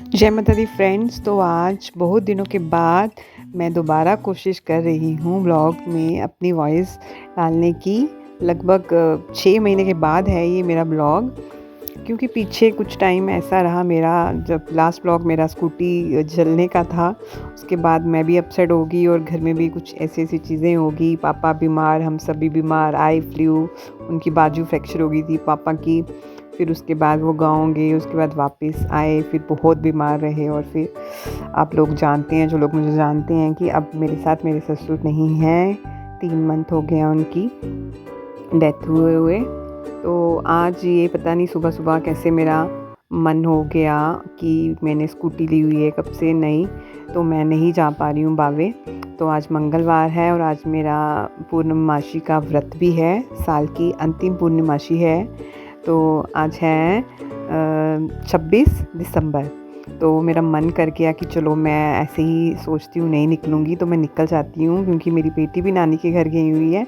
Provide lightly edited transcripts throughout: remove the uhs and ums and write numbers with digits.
जय माता दी फ्रेंड्स। तो आज बहुत दिनों के बाद मैं दोबारा कोशिश कर रही हूँ व्लॉग में अपनी वॉइस डालने की। लगभग 6 महीने के बाद है ये मेरा ब्लॉग, क्योंकि पीछे कुछ टाइम ऐसा रहा मेरा, जब लास्ट ब्लॉग मेरा स्कूटी जलने का था उसके बाद मैं भी अपसेट हो गई और घर में भी कुछ ऐसी ऐसी चीज़ें होगी। पापा बीमार, हम सभी बीमार, आई फ्लू, उनकी बाजू फ्रैक्चर हो गई थी पापा की। फिर उसके बाद वो गाँव गए, उसके बाद वापस आए, फिर बहुत बीमार रहे। और फिर आप लोग जानते हैं, जो लोग मुझे जानते हैं, कि अब मेरे साथ मेरे ससुर नहीं हैं। 3 मंथ हो गया उनकी डेथ हुए। तो आज ये पता नहीं सुबह सुबह कैसे मेरा मन हो गया कि मैंने स्कूटी ली हुई है कब से नई, तो मैं नहीं जा पा रही हूँ बावे। तो आज मंगलवार है और आज मेरा पूर्णमासी का व्रत भी है, साल की अंतिम पूर्णमासी है। तो आज है 26 दिसंबर। तो मेरा मन कर गया कि चलो मैं ऐसे ही सोचती हूँ नहीं निकलूँगी तो मैं निकल जाती हूँ, क्योंकि मेरी बेटी भी नानी के घर गई हुई है।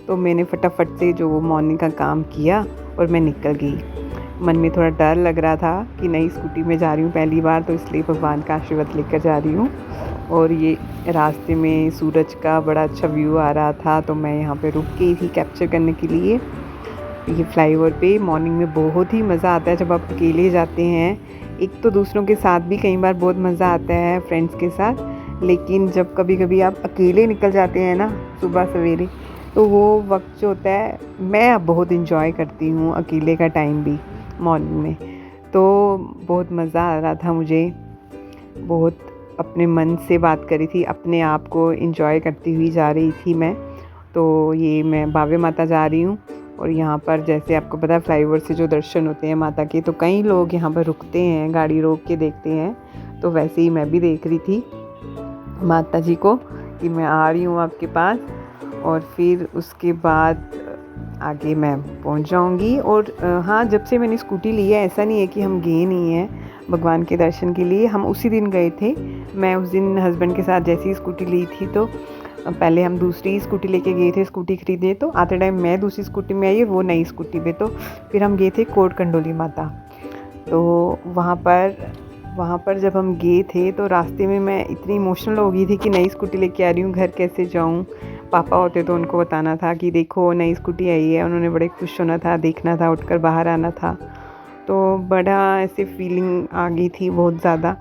तो मैंने फटाफट से जो मॉर्निंग का काम किया और मैं निकल गई। मन में थोड़ा डर लग रहा था कि नई स्कूटी में जा रही हूँ पहली बार, तो इसलिए भगवान का आशीर्वाद लेकर जा रही हूँ। और ये रास्ते में सूरज का बड़ा अच्छा व्यू आ रहा था, तो मैं यहाँ पे रुक गई थी कैप्चर करने के लिए। ये फ्लाईओवर पे मॉर्निंग में बहुत ही मज़ा आता है जब आप अकेले जाते हैं। एक तो दूसरों के साथ भी कई बार बहुत मज़ा आता है, फ्रेंड्स के साथ, लेकिन जब कभी कभी आप अकेले निकल जाते हैं ना सुबह सवेरे, तो वो वक्त जो होता है, मैं अब बहुत इंजॉय करती हूँ अकेले का टाइम भी मॉर्निंग में। तो बहुत मज़ा आ रहा था मुझे, बहुत अपने मन से बात करी थी, अपने आप को इंजॉय करती हुई जा रही थी मैं। तो ये मैं बावे माता जा रही हूँ और यहाँ पर जैसे आपको पता है फ्लाईओवर से जो दर्शन होते हैं माता के, तो कई लोग यहाँ पर रुकते हैं, गाड़ी रोक के देखते हैं। तो वैसे ही मैं भी देख रही थी माता जी को कि मैं आ रही हूँ आपके पास, और फिर उसके बाद आगे मैं पहुँच जाऊँगी। और हाँ, जब से मैंने स्कूटी ली है ऐसा नहीं है कि हम गए नहीं हैं भगवान के दर्शन के लिए, हम उसी दिन गए थे। मैं उस दिन हस्बैंड के साथ जैसी स्कूटी ली थी, तो पहले हम दूसरी स्कूटी लेके गए थे स्कूटी खरीदने, तो आते टाइम मैं दूसरी स्कूटी में आई, वो नई स्कूटी पे। तो फिर हम गए थे कोट कंडोली माता। तो वहाँ पर जब हम गए थे तो रास्ते में मैं इतनी इमोशनल हो गई थी कि नई स्कूटी लेके आ रही हूँ, घर कैसे जाऊँ। पापा होते तो उनको बताना था कि देखो नई स्कूटी आई है, उन्होंने बड़े खुश होना था, देखना था, उठकर बाहर आना था। तो बड़ा ऐसे फीलिंग आ गई थी, बहुत ज़्यादा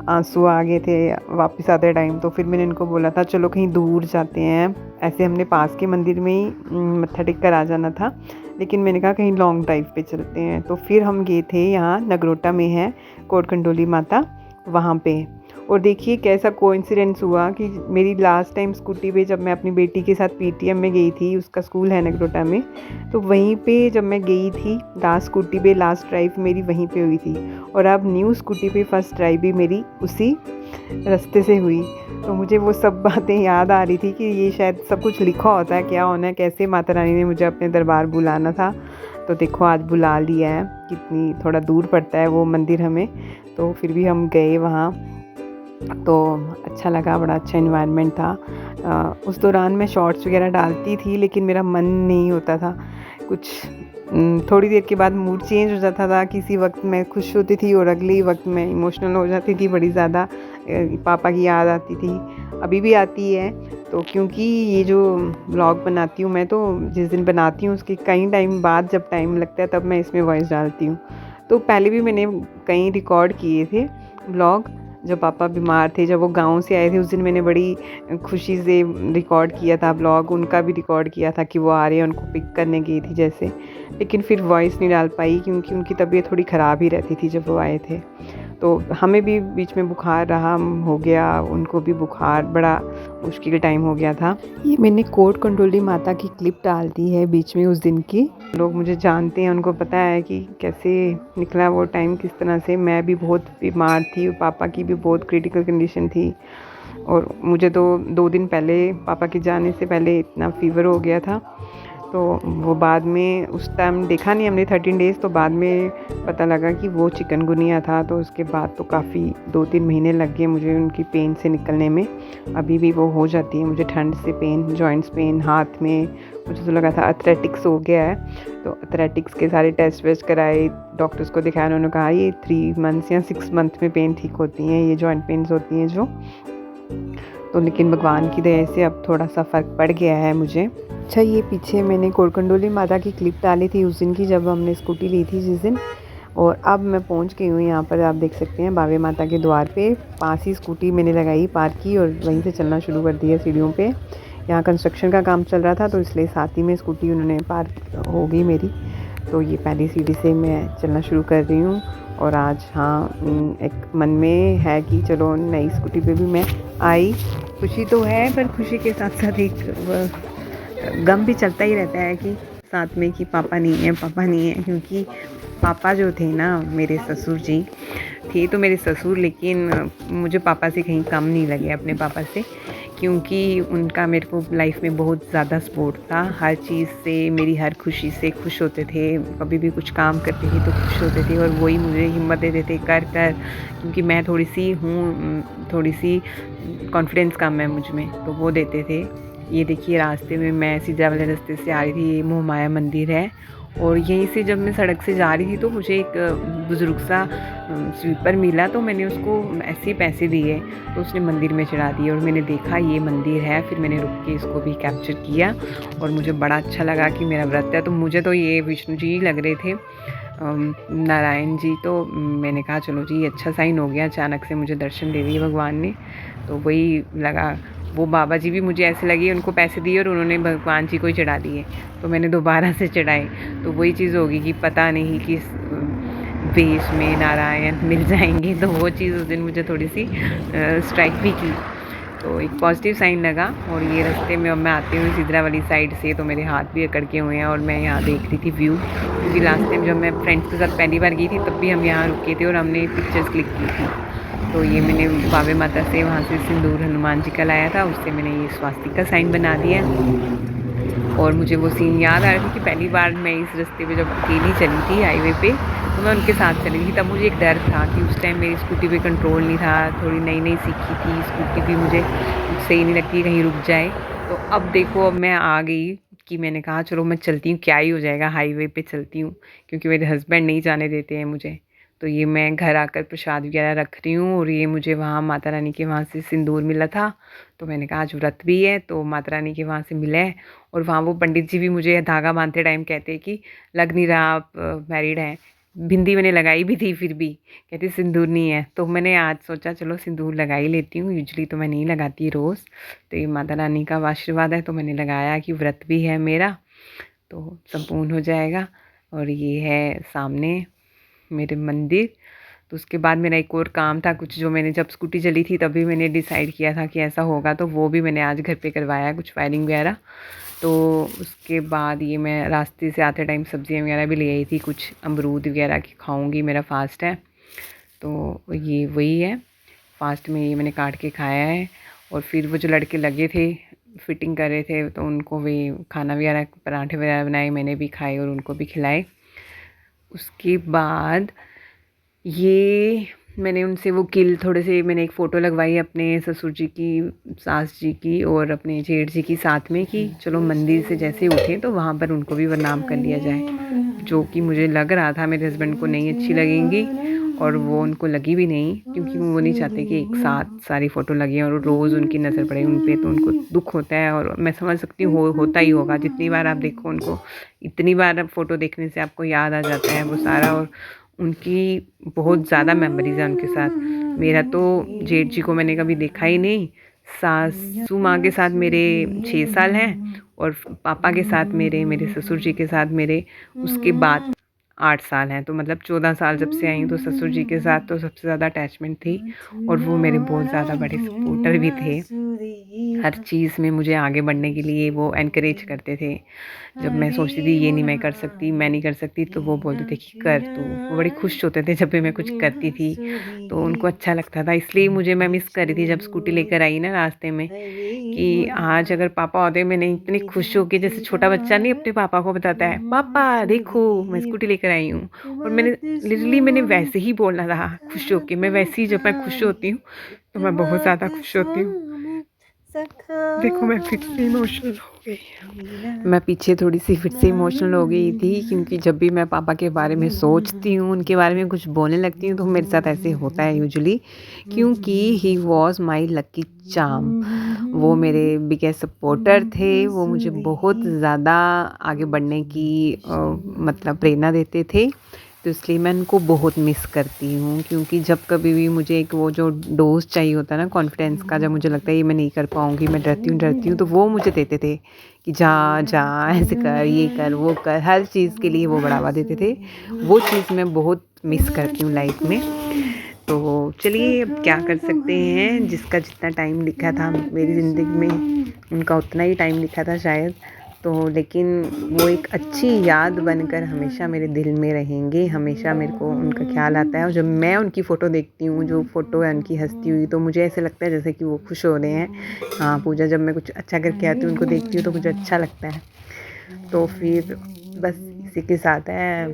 आंसू आ गए थे वापस आते टाइम। तो फिर मैंने इनको बोला था चलो कहीं दूर जाते हैं, ऐसे हमने पास के मंदिर में ही मत्था टेक कर आ जाना था, लेकिन मैंने कहा कहीं लॉन्ग ड्राइव पे चलते हैं। तो फिर हम गए थे, यहाँ नगरोटा में है कोट कंडोली माता, वहाँ पे। और देखिए कैसा कोइंसिडेंस हुआ कि मेरी लास्ट टाइम स्कूटी पे जब मैं अपनी बेटी के साथ पीटीएम में गई थी, उसका स्कूल है नगरोटा में, तो वहीं पे जब मैं गई थी लास्ट स्कूटी पे, लास्ट ड्राइव मेरी वहीं पे हुई थी। और अब न्यू स्कूटी पे फर्स्ट ड्राइव भी मेरी उसी रास्ते से हुई। तो मुझे वो सब बातें याद आ रही थी कि ये शायद सब कुछ लिखा होता है, क्या होना है, कैसे माता रानी ने मुझे अपने दरबार बुलाना था। तो देखो आज बुला लिया है, कितनी थोड़ा दूर पड़ता है वो मंदिर हमें, तो फिर भी हम गए वहाँ। तो अच्छा लगा, बड़ा अच्छा इन्वायरमेंट था। उस दौरान मैं शॉर्ट्स वगैरह डालती थी, लेकिन मेरा मन नहीं होता था कुछ। थोड़ी देर के बाद मूड चेंज हो जाता था, किसी वक्त मैं खुश होती थी और अगले ही वक्त मैं इमोशनल हो जाती थी, बड़ी ज़्यादा पापा की याद आती थी, अभी भी आती है। तो क्योंकि ये जो व्लॉग बनाती हूँ मैं, तो जिस दिन बनाती हूँ उसके कई टाइम बाद जब टाइम लगता है तब मैं इसमें वॉइस डालती हूँ। तो पहले भी मैंने कई रिकॉर्ड किए थे व्लॉग, जब पापा बीमार थे, जब वो गाँव से आए थे, उस दिन मैंने बड़ी खुशी से रिकॉर्ड किया था ब्लॉग, उनका भी रिकॉर्ड किया था कि वो आ रहे हैं, उनको पिक करने गई थी जैसे। लेकिन फिर वॉइस नहीं डाल पाई क्योंकि उनकी तबीयत थोड़ी ख़राब ही रहती थी जब वो आए थे। तो हमें भी बीच में बुखार रहा, हो गया, उनको भी बुखार, बड़ा मुश्किल टाइम हो गया था। ये मैंने कोट कंडोली माता की क्लिप डाल दी है बीच में उस दिन की। लोग मुझे जानते हैं, उनको पता है कि कैसे निकला वो टाइम, किस तरह से मैं भी बहुत बीमार थी, पापा की भी बहुत क्रिटिकल कंडीशन थी। और मुझे तो 2 दिन पहले, पापा के जाने से पहले, इतना फीवर हो गया था। तो वो बाद में उस टाइम देखा नहीं हमने 13 डेज़, तो बाद में पता लगा कि वो चिकनगुनिया था। तो उसके बाद तो काफ़ी 2-3 महीने लग गए मुझे उनकी पेन से निकलने में। अभी भी वो हो जाती है मुझे ठंड से पेन, जॉइंट्स पेन हाथ में। मुझे तो लगा था अथलेटिक्स हो गया है, तो अथलेटिक्स के सारे टेस्ट वेस्ट कराए, डॉक्टर्स को दिखाया, उन्होंने कहा ये 3 मंथ्स या 6 मंथ में पेन ठीक होती हैं, ये जॉइंट पेन्स होती हैं जो। तो लेकिन भगवान की दया से अब थोड़ा सा फ़र्क पड़ गया है मुझे। अच्छा, ये पीछे मैंने कोरकंडोली माता की क्लिप डाली थी उस दिन की, जब हमने स्कूटी ली थी जिस दिन। और अब मैं पहुंच गई हूँ यहाँ पर, आप देख सकते हैं बावे माता के द्वार पे। पास ही स्कूटी मैंने लगाई, पार्क की, और वहीं से चलना शुरू कर दिया सीढ़ियों पे। यहाँ कंस्ट्रक्शन का काम चल रहा था, तो इसलिए साथ ही में स्कूटी उन्होंने पार्क हो गई मेरी। तो ये पहली सीढ़ी से मैं चलना शुरू कर रही हूँ। और आज एक मन में है कि चलो नई स्कूटी पे भी मैं आई। खुशी तो है, पर खुशी के साथ साथ एक गम भी चलता ही रहता है कि साथ में कि पापा नहीं है, पापा नहीं है। क्योंकि पापा जो थे ना, मेरे ससुर जी थे तो मेरे ससुर, लेकिन मुझे पापा से कहीं कम नहीं लगे अपने पापा से। क्योंकि उनका मेरे को लाइफ में बहुत ज़्यादा सपोर्ट था, हर चीज़ से, मेरी हर खुशी से खुश होते थे। कभी भी कुछ काम करते थे तो खुश होते थे, और वही मुझे हिम्मत देते थे कर कर। क्योंकि मैं थोड़ी सी कॉन्फिडेंस कम है मुझ में, तो वो देते थे। ये देखिए रास्ते में मैं सीधा वाले रास्ते से आ रही थी, ये मोहमाया मंदिर है। और यहीं से जब मैं सड़क से जा रही थी तो मुझे एक बुज़ुर्ग सा स्वीपर मिला, तो मैंने उसको ऐसे ही पैसे दिए, तो उसने मंदिर में चढ़ा दिए। और मैंने देखा ये मंदिर है, फिर मैंने रुक के इसको भी कैप्चर किया, और मुझे बड़ा अच्छा लगा कि मेरा व्रत है। तो मुझे तो ये विष्णु जी लग रहे थे, नारायण जी। तो मैंने कहा चलो जी अच्छा साइन हो गया, अचानक से मुझे दर्शन दे दिए भगवान ने। तो वही लगा, वो बाबा जी भी मुझे ऐसे लगे, उनको पैसे दिए और उन्होंने भगवान जी को ही चढ़ा दिए, तो मैंने दोबारा से चढ़ाए। तो वही चीज़ होगी कि पता नहीं किस वेश में नारायण मिल जाएंगे। तो वो चीज़ उस दिन मुझे थोड़ी सी स्ट्राइक भी की, तो एक पॉजिटिव साइन लगा। और ये रास्ते में अब मैं आती हूँ सिद्रा वाली साइड से, तो मेरे हाथ भी अकड़ के हुए हैं, और मैं यहाँ देख रही थी व्यू। क्योंकि लास्ट टाइम जब मैं फ्रेंड्स के साथ पहली बार गई थी तब भी हम यहाँ रुके थे और हमने पिक्चर्स क्लिक की थी। तो ये मैंने बावे माता से वहाँ से सिंदूर हनुमान जी का लाया था, उससे मैंने ये स्वास्तिक साइन बना दिया। और मुझे वो सीन याद आ रहा था कि पहली बार मैं इस रास्ते पे जब अकेली चली थी हाईवे पे, तो मैं उनके साथ चली थी। तब मुझे एक डर था कि उस टाइम मेरी स्कूटी पे कंट्रोल नहीं था, थोड़ी नई नई सीखी थी स्कूटी भी, मुझे सही नहीं लगती कहीं रुक जाए। तो अब देखो, अब मैं आ गई कि मैंने कहा चलो मैं चलती हूँ, क्या ही हो जाएगा, हाईवे पे चलती हूँ। क्योंकि मेरे हस्बैंड नहीं जाने देते हैं मुझे। तो ये मैं घर आकर प्रसाद वगैरह रख रही हूँ, और ये मुझे वहाँ माता रानी के वहाँ से सिंदूर मिला था। तो मैंने कहा आज व्रत भी है, तो माता रानी के वहाँ से मिला है। और वहाँ वो पंडित जी भी मुझे धागा बांधते टाइम कहते हैं कि लग नहीं रहा आप मैरिड हैं। बिंदी मैंने लगाई भी थी, फिर भी कहते सिंदूर नहीं है। तो मैंने आज सोचा चलो सिंदूर लगा ही लेती हूँ, यूजली तो मैं नहीं लगाती रोज़। तो ये माता रानी का आशीर्वाद है, तो मैंने लगाया कि व्रत भी है मेरा, तो संपूर्ण हो जाएगा। और ये है सामने मेरे मंदिर। तो उसके बाद मेरा एक और काम था कुछ, जो मैंने जब स्कूटी चली थी तभी मैंने डिसाइड किया था कि ऐसा होगा, तो वो भी मैंने आज घर पे करवाया, कुछ वायरिंग वगैरह। तो उसके बाद ये मैं रास्ते से आते टाइम सब्जियां वगैरह भी ले आई थी, कुछ अमरूद वगैरह की खाऊंगी, मेरा फास्ट है। तो ये वही है, फास्ट में ये मैंने काट के खाया है। और फिर वो जो लड़के लगे थे फिटिंग कर रहे थे, तो उनको भी खाना वगैरह, पराठे वगैरह बनाए, मैंने भी खाए और उनको भी खिलाए। उसके बाद ये मैंने उनसे वो थोड़े से मैंने एक फ़ोटो लगवाई अपने ससुर जी की, सास जी की और अपने जेठ जी की साथ में, कि चलो मंदिर से जैसे उठे तो वहाँ पर उनको भी प्रणाम कर लिया जाए। जो कि मुझे लग रहा था मेरे हस्बैंड को नहीं अच्छी लगेंगी, और वो उनको लगी भी नहीं, क्योंकि वो नहीं चाहते कि एक साथ सारी फ़ोटो लगे और रोज़ उनकी नज़र पड़े उन पर, तो उनको दुख होता है। और मैं समझ सकती हूँ, होता ही होगा, जितनी बार आप देखो उनको, इतनी बार फ़ोटो देखने से आपको याद आ जाता है वो सारा। और उनकी बहुत ज़्यादा मेमोरीज़ है उनके साथ। मेरा तो जेठ जी को मैंने कभी देखा ही नहीं। सासू माँ के साथ मेरे 6 साल हैं, और पापा के साथ मेरे ससुर जी के साथ मेरे उसके बाद 8 साल हैं। तो मतलब 14 साल जब से आई हूँ, तो ससुर जी के साथ तो सबसे ज़्यादा अटैचमेंट थी, और वो मेरे बहुत ज़्यादा बड़े सपोर्टर भी थे। हर चीज़ में मुझे आगे बढ़ने के लिए वो एनकरेज करते थे। जब मैं सोचती थी ये नहीं मैं कर सकती, मैं नहीं कर सकती, तो वो बोलते थे कि कर तू। वो बड़े खुश होते थे जब भी मैं कुछ करती थी, तो उनको अच्छा लगता था। इसलिए मुझे मैं मिस कर रही थी जब स्कूटी लेकर आई ना रास्ते में, कि आज अगर पापा होते मैंने इतनी खुश हो के, जैसे छोटा बच्चा नहीं अपने पापा को बताता है, पापा देखो मैं स्कूटी लेकर आई हूँ। और मैंने वैसे ही बोलना था खुश होके। मैं वैसे ही जब मैं खुश होती हूँ तो मैं बहुत ज़्यादा खुश होती हूँ। देखो मैं फिर से इमोशनल हो गई। मैं पीछे थोड़ी-सी फिर से इमोशनल हो गई थी, क्योंकि जब भी मैं पापा के बारे में सोचती हूँ, उनके बारे में कुछ बोलने लगती हूँ, तो मेरे साथ ऐसे होता है यूजुअली, क्योंकि he was my lucky charm. वो मेरे बिगेस्ट सपोर्टर थे, वो मुझे बहुत ज़्यादा आगे बढ़ने की मतलब प्रेरणा देते थे। तो इसलिए मैं उनको बहुत मिस करती हूँ, क्योंकि जब कभी भी मुझे एक वो जो डोज़ चाहिए होता है ना कॉन्फिडेंस का, जब मुझे लगता है ये मैं नहीं कर पाऊँगी, मैं डरती हूँ, तो वो मुझे देते थे कि जा, जा ऐसे कर, ये कर, वो कर, हर चीज़ के लिए वो बढ़ावा देते थे। वो चीज़ मैं बहुत मिस करती हूँ लाइफ़ में। तो चलिए अब क्या कर सकते हैं, जिसका जितना टाइम लिखा था मेरी ज़िंदगी में, उनका उतना ही टाइम लिखा था शायद। तो लेकिन वो एक अच्छी याद बनकर हमेशा मेरे दिल में रहेंगे, हमेशा मेरे को उनका ख़्याल आता है। और जब मैं उनकी फ़ोटो देखती हूँ, जो फ़ोटो है उनकी हँसती हुई, तो मुझे ऐसे लगता है जैसे कि वो खुश हो रहे हैं। हाँ, पूजा जब मैं कुछ अच्छा करके आती हूँ, उनको देखती हूँ तो मुझे अच्छा लगता है। तो फिर बस इसी के साथ है,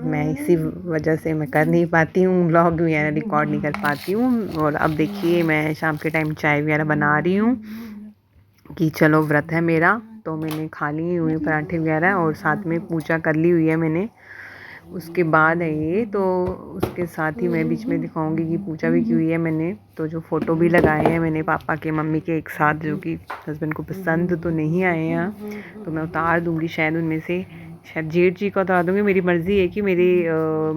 मैं इसी वजह से मैं कर नहीं पाती हूँ, व्लॉग वगैरह रिकॉर्ड नहीं कर पाती हूँ। और अब देखिए मैं शाम के टाइम चाय वगैरह बना रही हूँ, कि चलो व्रत है मेरा, तो मैंने खा ली हुई पराठे वगैरह, और साथ में पूजा कर ली हुई है मैंने। उसके बाद है ये, तो उसके साथ ही मैं बीच में दिखाऊंगी कि पूजा भी की हुई है मैंने। तो जो फ़ोटो भी लगाए हैं मैंने पापा के मम्मी के एक साथ, जो कि हस्बैंड को पसंद तो नहीं आए हैं, तो मैं उतार दूंगी शायद उनमें से, शायद जेठ जी को उतार दूंगी। मेरी मर्ज़ी है कि मेरी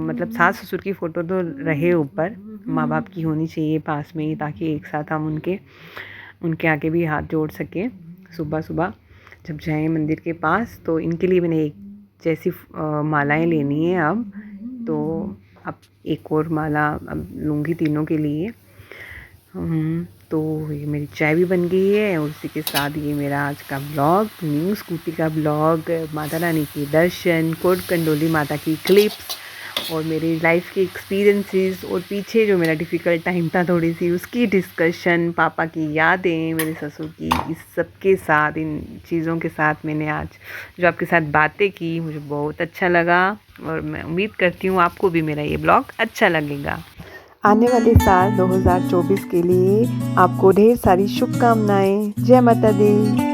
मतलब सास ससुर की फ़ोटो तो रहे ऊपर, माँ बाप की होनी चाहिए पास में ही, ताकि एक साथ हम उनके आगे भी हाथ जोड़ सकें सुबह सुबह जब जाएं मंदिर के पास। तो इनके लिए मैंने एक जैसी मालाएं लेनी है अब, तो अब एक और माला अब लूँगी तीनों के लिए। तो ये मेरी चाय भी बन गई है, और उसी के साथ ये मेरा आज का ब्लॉग, न्यू स्कूटी का ब्लॉग, माता रानी के दर्शन, कोट कंडोली माता की क्लिप्स, और मेरी लाइफ के एक्सपीरियंसेस, और पीछे जो मेरा डिफ़िकल्ट टाइम था थोड़ी सी उसकी डिस्कशन, पापा की यादें, मेरे ससुर की, इस सब के साथ, इन चीज़ों के साथ मैंने आज जो आपके साथ बातें की, मुझे बहुत अच्छा लगा। और मैं उम्मीद करती हूँ आपको भी मेरा ये ब्लॉग अच्छा लगेगा। आने वाले साल 2024 के लिए आपको ढेर सारी शुभकामनाएं। जय माता दी।